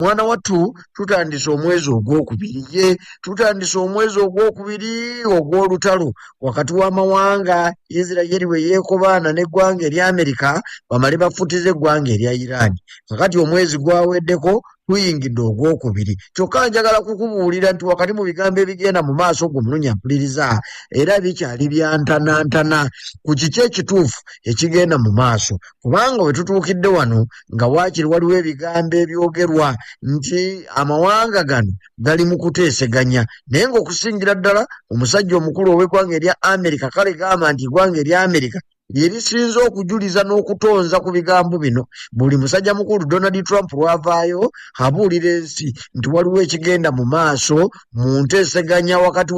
mwana wattu tutandise omwezi ogwokubiri ye tutandise omwezi ogwokubiri ogw'olutalo wakati w'amawanga Isirayiri bwe yeekobaana n'eggwanga erya Amerika bamale bafutize eggwanga erya Iran. Kakati omwezi gwaweddeko tuyingidde ogwokubiri. Kyokka njagala kukubuulira nti wakati mu bigambo ebigenda mu maaso g'omulunya mpuliriza era bikyali byantanantana ku kiki ekituufu ekigenda mu maaso, kubanga we tutuukidde wano nga waakiri waliwo ebigambo ebyogerwa nti amawanga gano gali mu kuteeseganya, naye ng'okusingira ddala omusajja omukulu ow'eggwanga erya Amerika kale gamba nti eggwanga erya Amerika lye lisinze okujuliza n'okutonza ku bigambo bino. Buli musajja mukulu Donald Trump lwavaayo abuulira ensi nti waliwo ekigenda mu maaso mu nteeseganya wakati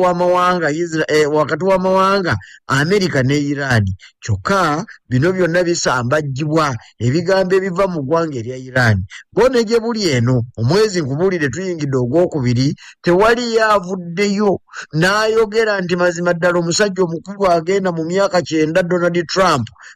w'amawanga Amerika ne Iran. Kyokka bino byonna bisambajjibwa ebigambo ebiva mu ggwanga erya Iran. Bo ne gye buli eno omwezi nkubuulire tuyingidde ogwokubiri tewali yaavuddeyo n'ayogera nti mazima ddala omusajja omukulu agenda mu myaka 9 Donald Trump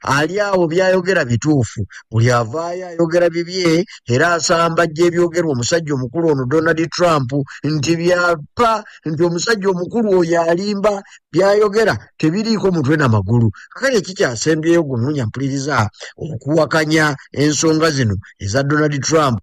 ali awo byayogera bituufu. Buli avaayo ayogera bibye era asambajja ebyogerwa omusajja omukulu ono Donald Trump nti byapa nti omusajja omukulu oyo alimba byayogera tebiriiko mutwe na magulu. Kakati ekikyasembyeyo gumunya mpuliriza okuwakanya ensonga zino eza Donald Trump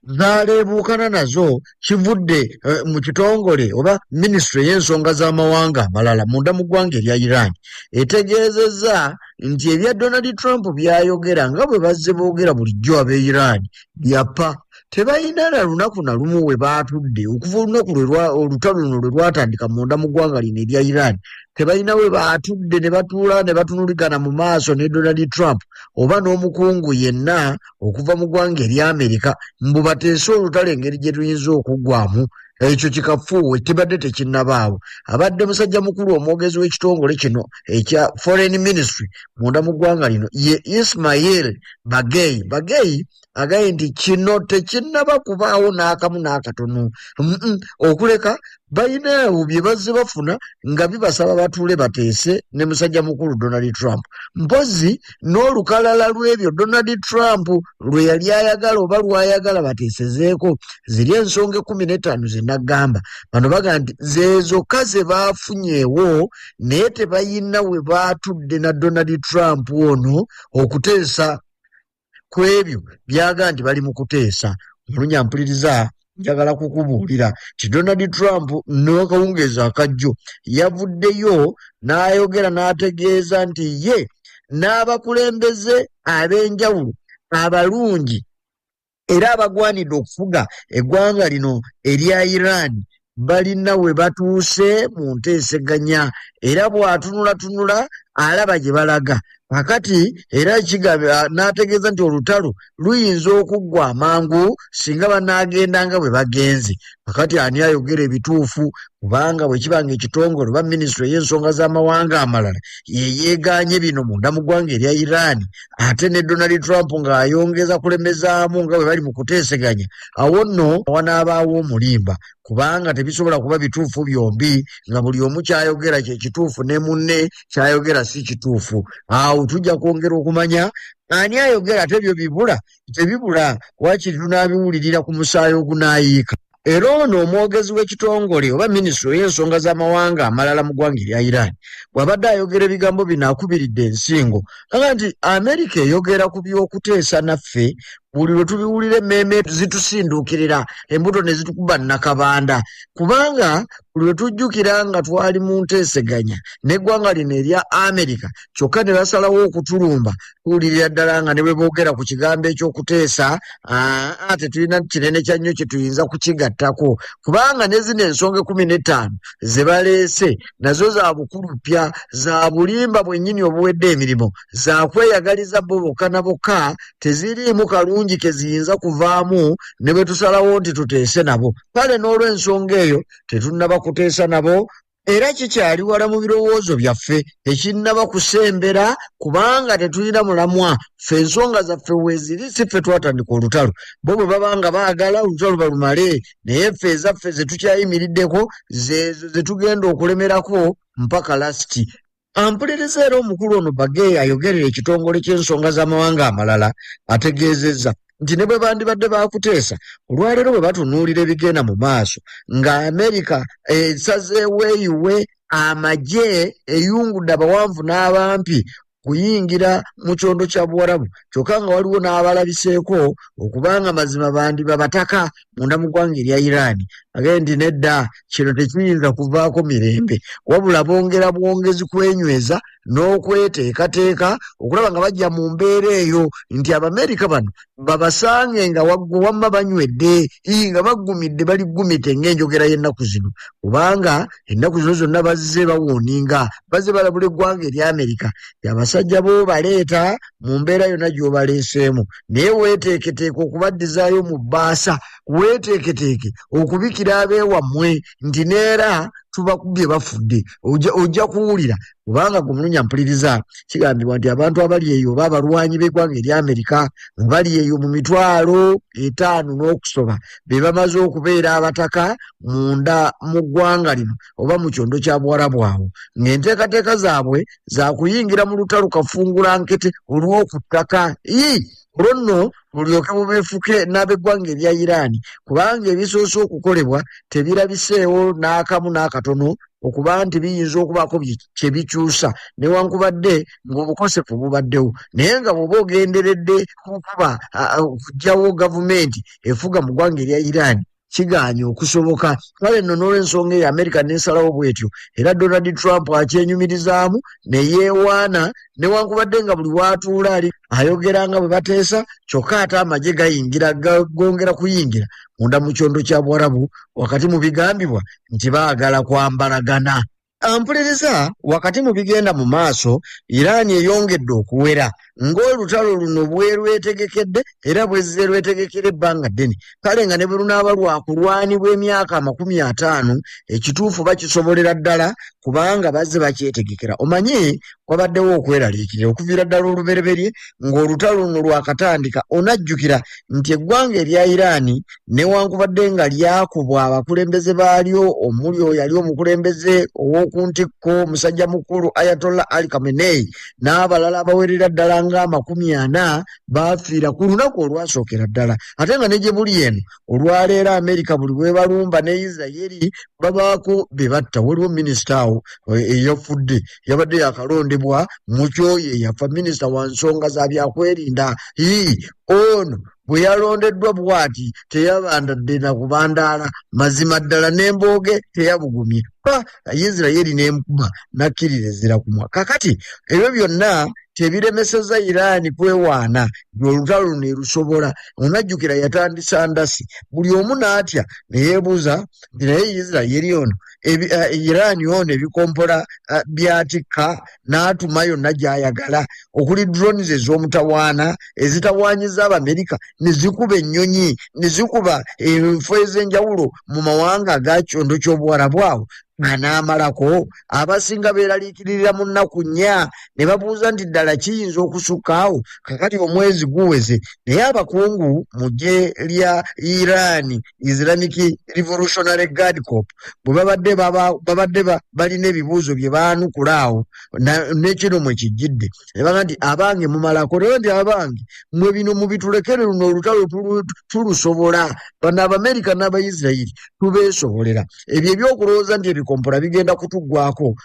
zaaleebuukana nazo kivudde mu kitongole oba minisitule y'ensonga z'amawanga amalala munda mu ggwanga erya Iran etegeezezza nti ebya Donald Trump byayogera nga bwe bazze boogera bulijjo ab'e Iran byapa. Tebalina na lunaku na lumu we baatudde okuva olunaku olutalo luno lwe lwatandika munda mu ggwanga lino erya Iran. Tebalina we baatudde ne batuula ne batunuligana mu maaso ne Donald Trump oba n'omukungu yenna okuva mu ggwanga erya Amerika mbu bateese olutalo engeri gye tuyinza okuggwamu. Ekyo kikafuuwe tibadde tekinnabaawo. Abadde musajja mukulu omwogezi w'ekitongole kino ekya Foreign Ministry munda mu ggwanga lino ye Ismail Bagay agaye nti kino tekinnaba kubaawo n'akamu n'akatono okuleka balina awo bye bazze bafuna nga bibasaba batuule bateese ne musajja mukulu Donald Trump. Mpozi n'olukalala lw'ebyo Donald Trump lwe yali ayagala oba lwayagala bateesezeeko ziri ensonga 15 ze nagamba. Bano baga nti zezokka ze baafunyeewo naye tebayina we baatudde na Donald Trump ono okuteesa ku ebyo byaga nti bali mu kuteesa. Omulunya mpuliriza njagala kukubuulira ti Donald Trump n'akawungeezi akajjo yavuddeyo n'ayogera n'ategeeza nti ye n'abakulembeze ab'enjawulo abalungi era abagwanidde okufuga eggwanga lino erya Iran balina we batuuse mu nteeseganya era bw'atunulatunula alaba gye balaga. Kakati era kigamba n'ategeeza nti olutalo luyinza okuggwa amangu singa banaagenda nga bwe bagenze. Kakati ani ayogera ebituufu kubanga bwe kibanga ekitongole oba minisitule y'ensonga z'amawanga amalala yeyeeganye bino munda mu ggwanga erya Iran ate ne Donald Trump ng'ayongeza kulemezaamu nga bwe bali mu kuteeseganya, awo nno wanaabaawo omulimba kubanga tebisobola kuba bituufu byombi nga buli omu kyayogera kye kituufu ne munne kyayogera si kituufu. Awo tujja kwongera okumanya ani ayogera ate ebyo tebibula waakiri tunaabiwulirira ku musaayi ogunaayiika. Era ono omwogezi w'ekitongole oba minisitule y'ensonga z'amawanga amalala mu ggwanga erya Iran bw'abadde ayogera ebigambo bino akubiridde ensingo aga nti Amerika eyogera ku by'okuteesa naffe buli lwe tubiwulira emmeeme zitusinduukirira embuto ne zitukuba nakabanda kubanga buli lwe tujjukira nga twali mu nteeseganya n'eggwanga lino erya Amerika kyokka ne basalawo okutulumba tuwulirira ddala nga ne bwe boogera ku kigambo eky'okuteesa tetulina kinene kya nnyo kye tuyinza kukigattako kubanga ne zino ensonga 15 ze baleese nazo za bukulupya za bulimba bwennyini obuwedde emirimu za kweyagaliza bo bokka na bokka teziriimu kalungi ke ziyinza kuvaamu ne bwe tusalawo nti tuteese nabo. Kale n'olw'ensonga eyo tetunnaba kuteesa nabo era kikyali wala mu birowoozo byaffe tekinnaba kusembera kubanga tetulina mulamwa ffe ensonga zaffe weeziri si ffe twatandika olutalo bo bwe baba nga baagala olutalo balumale naye ffe ezaffe ze tukyayimiriddeko zeezo ze tugenda okulemerako mpaka lasiti. Ampuliriza era omukulu ono Bagay ayogerera ekitongole ky'ensonga z'amawanga amalala ategeezezza nti ne bwe bandibadde bakuteesa olwaleero bwe batunuulira ebigenda mu maaso nga Amerika esazeewo eyiwe amagye eyungudde abawanvu n'abampi kuyingira mu kyondo kya Buwarabu kyokka nga waliwo n'abalabiseeko okubanga mazima bandiba bataka munda mu ggwanga erya Iran agende nedda kino tekiyinza kuvaako mirembe wabula bongera bwongezi kwenyweza n'okweteekateeka okulaba nga bajja mu mbeera eyo nti Abamerika bano babasange nga wamma banywedde nga baggumidde baliggumite ng'enjogera y'ennaku zino kubanga ennaku zino zonna bazze bawuuninga bazze balabula eggwanga erya Amerika abasajja bo baleeta mu mbeera yonna gy'obaleeseemu naye weeteeketeeke okubaddizaayo mu bbaasa weeteeketeeke okubikira abeewammwe nti neera tubakubye bafudde ojja kuwulira kubanga gumununya mpuliriza kigambibwa nti abantu abali eyo oba abalwanyi b'eggwanga erya Amerika bali eyo mu 5,000 n'okusoba be bamaze okubeera abataka munda mu ggwanga lino oba mu kyondo kya Buwarabu awo ng'enteekateeka zaabwe za kuyingira mu lutalo kafungulankete olw'okuttaka olwo nno bulyoke bubeefuke n'ab'eggwanga erya Iran kubanga ebisoose okukolebwa tebirabiseewo n'akamu n'akatono okuba nti biyinza okubaako kye bikyusa newankubadde ng'obukosefu bubaddewo naye nga bw'oba ogenderedde okuba okugyawo gavumenti efuga mu ggwanga erya Iran kiganye okusoboka kale nno n'olw'ensonga eyo Amerika n'ensalawo bw'etyo era Donald Trump akyenyumirizaamu ne yeewaana newankubadde nga buli w'atuula ali ayogera nga bwe bateesa kyokka ate amagye gayingira gongera kuyingira munda mu kyondo kya Buwarabu wakati mu bigambibwa nti baagala kwambalagana ampuliriza wakati mu bigenda mu maaso Iran eyongedde okuwera ng'olutalo luno bwerwetegekedde era bwezze lwetegekera ebbanga ddene kale nga ne bwe lunaaba lwakulwanibwa emyaka 50 ekituufu bakisobolera ddala kubanga bazze bakyetegekera omanyi kwabaddewo okweraliikirira okuviira ddala olubereberye ng'olutalo luno lwakatandika onajjukira nti eggwanga erya Iran newankubadde nga lyakubwa abakulembeze baalyo omuli oyo yali omukulembeze ow'okuntikko omusajja mukulu Ayatollah Ali Khamenei n'abalala abawerera ddala nga 40 baafiira ku lunaku olwasookera ddala ate nga ne gye buli eno olwaleero Amerika buli bwe balumba ne Isirayiri babaako be batta waliwo minisita awo eyafudde yabadde yakalondebwa mu kyoyo eyafa minisita wa nsonga za byakwerinda ono bwe yalondeddwa bw'ati teyabandadde na kubandaala mazima ddala n'embooge teyabugumye Isirayiri n'emukuba nakkirira ezira kumwa kakati ebyo byonna tebiremeseza Iran kwewaana olutalo luno erusobola onajjukira yatandisa ndasi buli omu n'atya ne yeebuuza nti naye Isirayiri ono Iran ono ebikompola byatikka n'atuma yonna gy'ayagala okuli drones ez'omutawaana ezitawaanyiza Abamerika ne zikuba ennyonyi ne zikuba enfo ez'enjawulo mu mawanga aga kyondo ky'Obuwarabu awo n'amalako abasinga beeraliikirira mu nnaku 4 ne babuuza nti ddala kiyinza okusukaawo kakati omwezi guweze naye abakungu mu ggye lya Iran Islamic Revolutionary Guard Corps bwe babadde balina ebibuuzo bye baanukula awo n'ekino mwe kijjidde ne baga nti abange mumalako naye nti abange mwe bino mubitulekere luno olutalo tulusobola bano Abamerika n'Abaisirayiri tubeesobolera ebyo ebyokulowooza nti kompola bigenda kutuggwako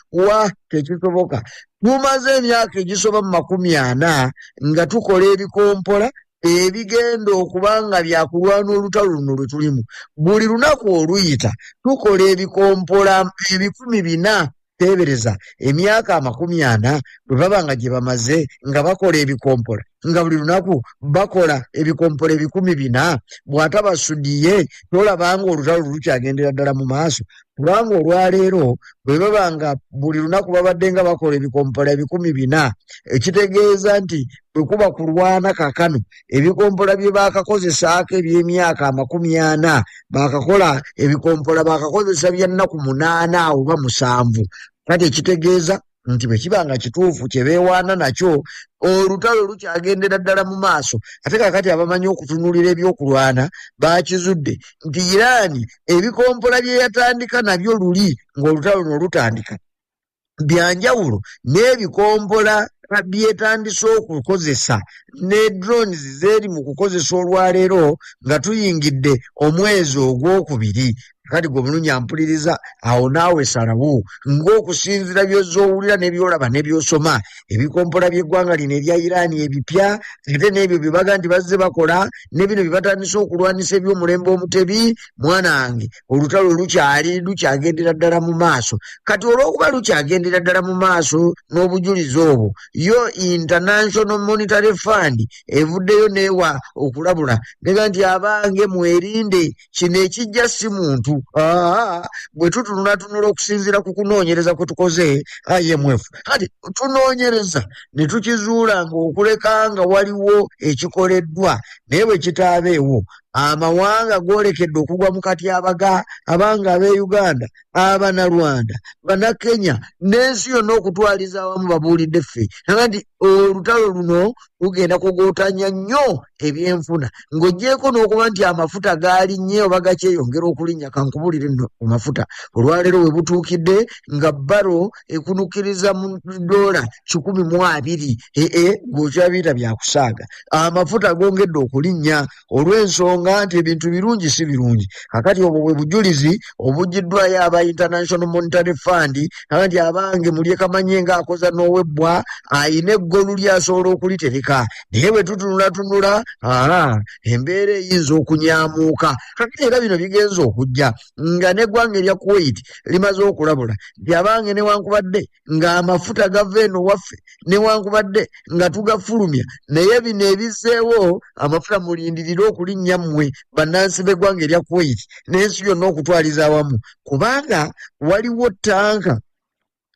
tekisoboka tumaze emyaka egisoba mu 40 nga tukola ebikompola ebigenda okubanga byakulwana olutalo luno lwe tulimu buli lunaku oluyita tukola ebikompola 400 tebereza emyaka 40 bwe baba nga gye bamaze nga bakola ebikompola nga buli lunaku bakola ebikompola 400 bw'atabasudiye tolabanga olutalo lukyagendera ddala mu maaso kubanga olwaleero bwe baba nga buli lunaku babadde nga bakola ebikompola 400 ekitegeeza nti bwe kuba kulwana kakano ebikompola bye baakakozesaako eby'emyaka 40 baakakola ebikompola baakakozesa bya nnaku 8 oba 7 kati ekitegeeza nti bwe kiba nga kituufu kye beewaana nakyo olutalo lukyagendera ddala mu maaso ate kakati abamanyi okutunuulira ebyokulwana baakizudde nti Iran ebikompola bye yatandika nabyo luli ng'olutalo luno lutandika byanjawulo n'ebikompola byetandise okukozesa ne drones zeeri mu kukozesa olwaleero nga tuyingidde omwezi ogwokubiri. Kati gwe bulungi ampuliriza awo naawe salawo ng'okusinziira by'ozoowulira ne byolaba ne by'osoma ebikompola by'eggwanga lino erya Iran ebipya ate n'ebyo bye baga nti bazze bakola ne bino bye batandise okulwanisa eby'omulembe omutebi. mwana wange olutalo lukyagendera ddala mu maaso. Kati olw'okuba lukyagendera ddala mu maaso n'obujulizi obwo, yo International Monetary Fund evuddeyo neewa okulabula nega nti abange mwerinde kino ekijja si muntu. Bwe tunula okusinziira ku kunoonyereza kwe tukoze IMF, kati tunoonyereza ne tukizuula ng'okuleka nga waliwo ekikoleddwa naye bwe kitaabeewo amawanga goolekedde okugwa mu katyabaga abanga ab'e Uganda, abanalwanda, banakenya n'ensi yonna okutwaliza awamu babuulidde ffe nti olutalo luno lugenda kugootanya nnyo ebyenfuna ng'oggyeko n'okuba nti amafuta gaali nnyo oba gakyeyongera okulinnya. Kankubulire nno ku mafuta olwaleero we butuukidde nga baro ekunukiriza mu $120 ng'okyabiyita byakusaaga. Amafuta gongedde okulinnya olw'ensonga nti ebintu birungi si birungi. Kakati obwo bwe bujulizi obuggiddwayo aba International Monetary Fund nti abange mulye kamanye ng'akoza n'owebbwa ayina eggolu lyasobola okulitereka. Naye bwe tunula embeera eyinza okunyaamuuka. Kakati era bino bigenza okujja nga n'eggwanga erya Kuwait limaze okulabula nti abange newankubadde ng'amafuta gava eno waffe newankubadde nga tugafulumya naye bino ebizzeewo amafuta mulindirire okulinnya mmwe bannansi b'eggwanga erya Kuwait n'ensi yonna okutwaliza awamu, kubanga waliwo tanka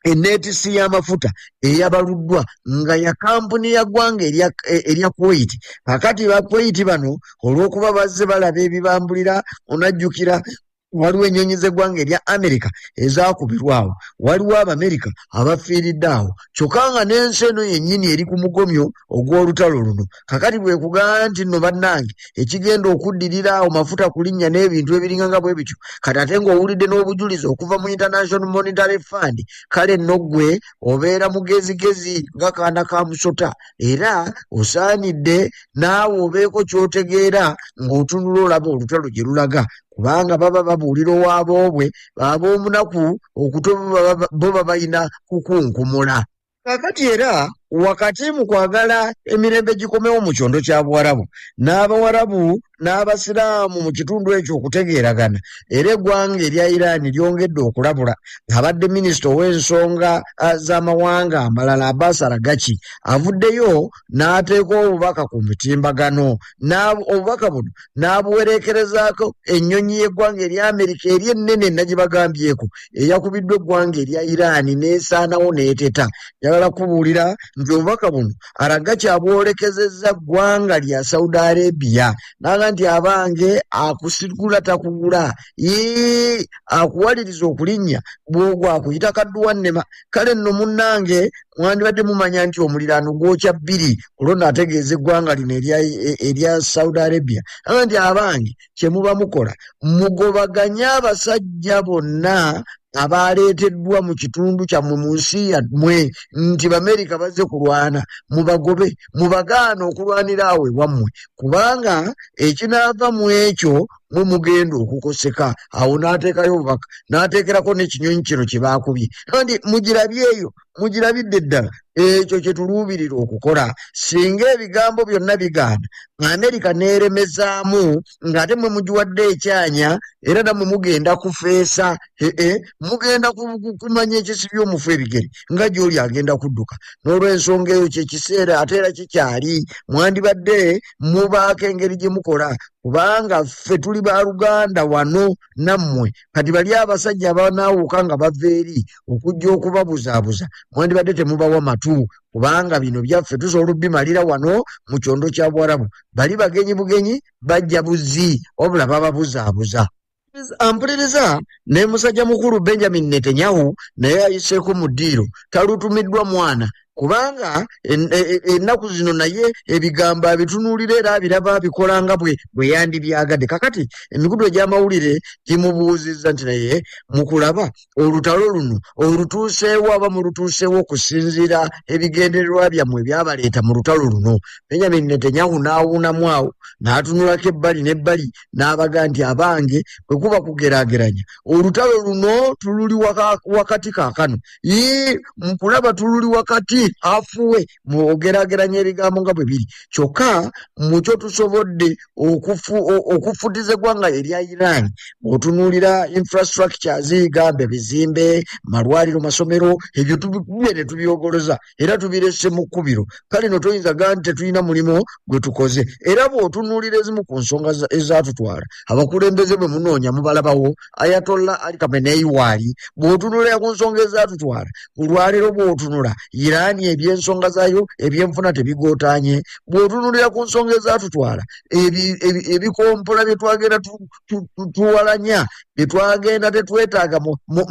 enneetisi y'amafuta eyabaluddwa nga ya kampuni ya ggwanga erya Kuwait. Kakati ba Kuwait bano olw'okuba bazze balaba ebibambulira, onajjukira waliwo ennyonyi z'eggwanga erya Amerika ezaakubirwawo, waliwo Abamerika abafiiridde awo, kyokka nga n'ensi eno yennyini eri ku mugomyo ogw'olutalo luno. Kakati bwe kugamba nti nno bannange ekigenda okuddirira awo mafuta kulinnya n'ebintu ebiringa nga bwe bityo, kati ate ng'owulidde n'obujulizi okuva mu International Monetary Fund, kale nno ggwe obeera mugezigezi nga kaana ka musota era osaanidde naawe obeeko ky'otegeera ng'otunula olaba olutalo gye lulaga, kubanga baba babuulira owaabobwe ab'omunaku okuto bo babalina kukunkumula. Kakati era wakati mu kwagala emirembe gikomewo mu kyondo kya Buwarabu n'Abawarabu n'Abasiraamu mu kitundu ekyo okutegeeragana, era eggwanga erya Iran lyongedde okulabula. Abadde minisita ow'ensonga z'amawanga amalala Abbas Aragachi avuddeyo n'ateeka obubaka ku mitimbagano, obubaka buno n'abuwerekerezaako ennyonyi y'eggwanga erya Amerika eri ennene nagibagambyeko eyakubiddwa eggwanga erya Iran n'esaanawo n'eteta. Njagala kubuulira nti obubaka buno Aragachi abwolekezezza ggwanga lya Saudi Arabia naga nti abange akusigula takugula, akuwaliriza okulinnya bw'ogwa akuyita kadduwa nnema. Kale nno munnange mwandibadde mumanya nti omuliraano gwokya bbiri olwo naategeeza eggwanga lino erya Saudi Arabia naga nti abange kye muba mukola mugobaganye abasajja bonna abaleeteddwa mu kitundu kyammwe mu nsi yammwe nti B'Amerika bazze kulwana, mubagobe mubagaana okulwanira awo ewammwe, kubanga ekinaava mu ekyo mwe mugenda okukoseka. Awo n'ateekayo obubaka n'ateekerako n'ekinyonyi kino kye baakubye nti mugirabye eyo, mugirabidde ddala ekyo kye tuluubirira okukola. Singa ebigambo byonna bigaana Amerika n'eremezaamu ng'ate mwe mugiwadde ekyanya era nammwe mugenda kufeesa, mugenda kumanya ekisibye omufu ebigere nga gy'oli agenda kudduka. N'olw'ensonga eyo kye kiseera ate era kikyali mwandibadde mubaako engeri gye mukola, kubanga ffe tuli baaluganda wano nammwe. Kati bali abasajja abanaawuka nga bava eri okujja okubabuzaabuza mwandibadde temubawa matu, kubanga bino byaffe tusobola obimalira wano mu kyondo kya Buwarabu. Bali bagenyi bugenyi bajja buzzi wabula bababuzaabuza. Ampuliriza ne musajja mukulu Benjamin Netanyahu naye ayiseeko mu ddiiro, talutumiddwa mwana kubanga ennaku zino naye ebigambo abitunuulira era abiraba abikolanga bwe yandibyagadde. Kakati emikutu egy'amawulire gimubuuzizza nti naye mukulaba olutalo luno olutuuseewo aba mulutuuseewo okusinziira ebigendererwa byammwe byabaleeta mu lutalo luno. Benjamin Netanyahu n'awuunamu awo n'atunulako ebbali n'ebbali n'abaga nti abange bwe kuba kugeraageranya olutalo luno tululi wakati kaakano mukulaba tululi wakati afuwe mugeraageranya ebigambo nga bwe biri kyokka mukyo tusobodde okufutiza eggwanga erya Iran bw'otunuulira infrastructures gambe bizimbe malwaliro masomero ebyo tubye ne tubyogoloza era tubirese mu kkubiro kale no toyinza gaa nti tetulina mulimu gwe tukoze era bw'otunuulira ezimu ku nsonga ezaatutwala abakulembeze bwe munoonya mubalabawo Ayatollah Ali Khamenei waali bw'otunuulira ku nsonga ezaatutwala olwaleero bw'otunula Iran ebyensonga zaayo ebyenfuna tebigootaanye bw'otunuulira ku nsonga ezaatutwala ebikompola bye twagenda tuwalanya bye twagenda tetwetaaga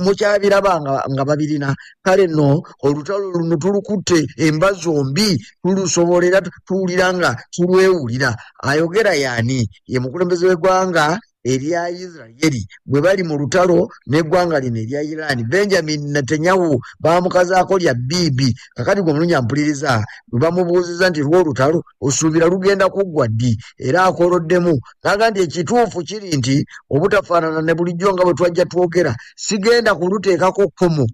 mukyabiraba nga babirina kale nno olutalo luno tulukutte emba zombi tulusobolera tuwulira nga tulwewulira. Ayogera yaani ye mukulembeze w'eggwanga erya Isirayiri bwe bali mu lutalo n'eggwanga lino erya Iran. Benjamin Netanyahu baamukazaako lya bibi kakati gwe mulungi ampuliriza bwe bamubuuziza nti lw'olutalo osuubira lugenda kuggwa ddi era akoloddemu naga nti ekituufu kiri nti obutafaanana ne bulijjo nga bwe twajja twogera sigenda kuluteekako kkomo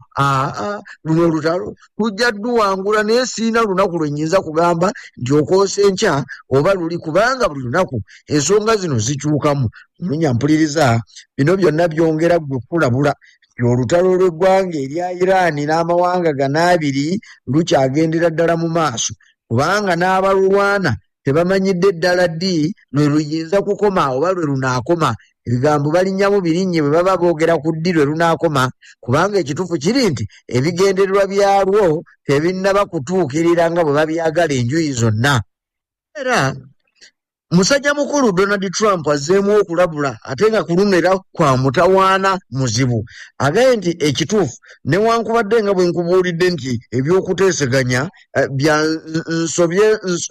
luno olutalo tujja tuwangula naye siina lunaku lwe nnyinza kugamba nti okoosa enkya oba luli kubanga buli lunaku ensonga zino zikyukamu. Mpuliriza bino byonna byongera gwe kulabula olutalo lw'eggwanga erya Iran n'amawanga ganaabiri lukyagendera ddala mu maaso kubanga n'abalulwana tebamanyidde ddala ddi lwe luyinza kukoma oba lwe lunaakoma. Ebigambo balinnyamu birinnye bwe baba boogera ku ddi lwe lunaakoma kubanga ekituufu kiri nti ebigendererwa byalwo tebinnaba kutuukirira nga bwe babyagala enjuyi zonna. Era musajja mukulu Donald Trump azzeemu okulabula ate nga kulumira kwa mutawaana muzibu agaye nti ekituufu newankubadde nga bwe nkubuulidde nti ebyokuteeseganya bya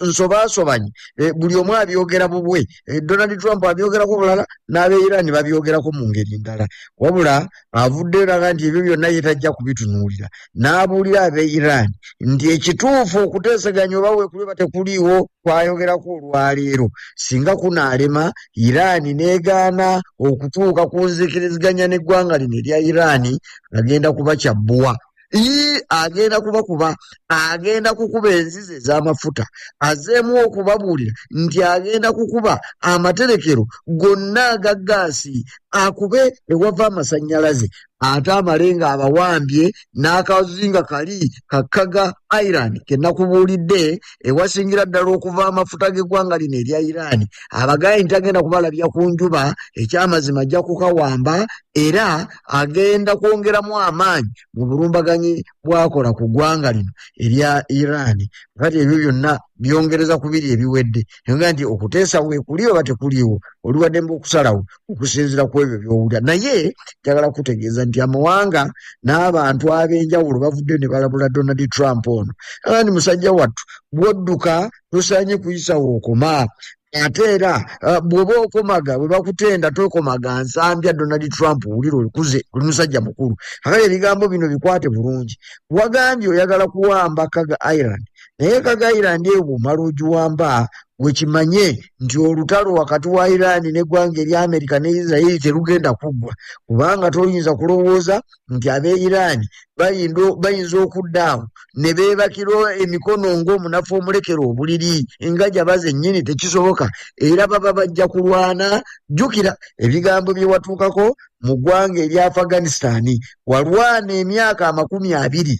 nsobaasobanye buli omu abyogera bubwe Donald Trump abyogerako bulala n'abeirani babyogerako mu ngeri ndala wabula avudde eraga nti ebyo byonna ye tajja kubitunuulira n'abuulira abeirani nti ekituufu okuteeseganya oba weekuli tekuliiwo kwayogerako olwaleero singa kunaalema Iran n'egaana okutuuka ku nzikiriziganya n'eggwanga lino erya Iran agenda kuba kyabbuwa. Agenda kubakuba agenda kukuba enzizi ez'amafuta azzeemu okubabuulira nti agenda kukuba amaterekero gonna aga gaasi akube ewava amasannyalaze ate amalenga abawambye n'akazinga kali kakkaga Iran ke nakubuulidde ewasingira ddala okuva amafuta g'eggwanga lino erya Iran abagaye nti agenda kubalabya ku njuba ekyamazima ajja kukawamba era agenda kwongeramu amaanyi mu bulumbaganyi bwakola ku ggwanga lino erya Iran. Kati ebyo byonna byongereza ku biri ebiwedde nga nti okuteesa weekuliwo oba tekuliwo oliwaddemba okusalawo okusinziira ku ebyo by'owulira naye njagala kutegeeza nti amawanga n'abantu ab'enjawulo bavudde ne balabula Donald Trump ono aga nti musajja wattu bw'odduka tosaanye kuyisawo okoma ate era bw'oba okomaga bwe bakutenda tokomaga nsambya Donald Trump wulira olikuze oli musajja mukulu. Kakale ebigambo bino bikwate bulungi wagambye oyagala kuwamba kaga Ireland naye kaga Ireland eyo bw'omala ogiwamba wekimanye nti olutalo wakati wa Iran n'eggwanga erya Amerika ne Israel terugenda kuggwa kubanga toyinza kulowooza nti ab'e Iran bayinza okuddaawo ne beebakira emikono ng'omunafu omulekera obuliri nga jabaze nnyini tekisoboka era baba bajja kulwana. Jjukira ebigambo bye watuukako mu ggwanga erya Afghanistan walwana emyaka 20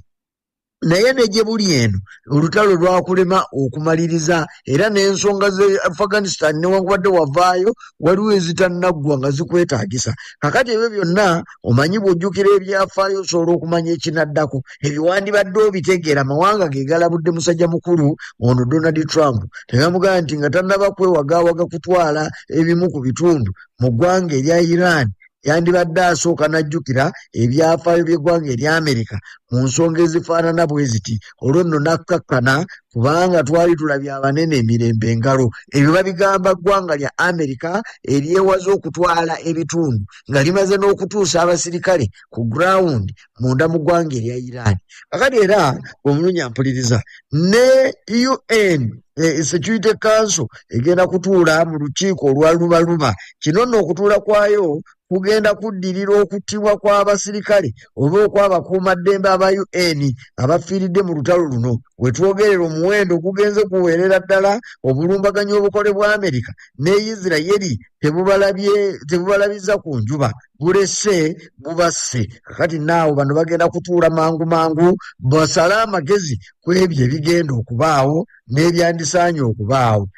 naye negye buli eno olutalo lwakulema okumaliriza era n'ensonga ze Afghanistan newankubadde wavaayo waliwo ezitannaggwa nga zikwetaagisa. Kakati ebyo byonna omanyi bw'ojjukira ebyafaayo osobola okumanya ekinaddako ebyo wandibadde obitegeera amawanga ge galabudde musajja mukulu ono Donald Trump tegamugamba nti nga tannaba kwewagaawaga kutwala ebimu ku bitundu mu ggwanga erya Iran yandibadde asooka n'ajjukira ebyafaayo by'eggwanga erya Amerika mu nsonga ezifaanana bwe ziti olwo nno nakkakkana kubanga twali tulabye abanene emirembe engalo ebyo babigamba ggwanga lya Amerika eryewaza okutwala ebitundu nga limaze n'okutuusa abasirikale ku ground munda mu ggwanga erya Iran. Kakati era omulunya mpuliriza ne UN Security Council egenda kutuula mu lukiiko olwa lubaluba. Kino nno okutuula kwayo kugenda kuddirira okuttibwa kw'abasirikale oba okw'abakuumaddembe aba UN abafiiridde mu lutalo luno wetwogerera omuwendo gugenze kuweerera ddala obulumbaganyi obukole bwa Amerika ne Isirayiri tebubalabiza ku njuba bulese bubasse. Kakati naawe bano bagenda kutuula mangu mangu basale amagezi ku ebyo ebigenda okubaawo n'ebyandisaanye okubaawo.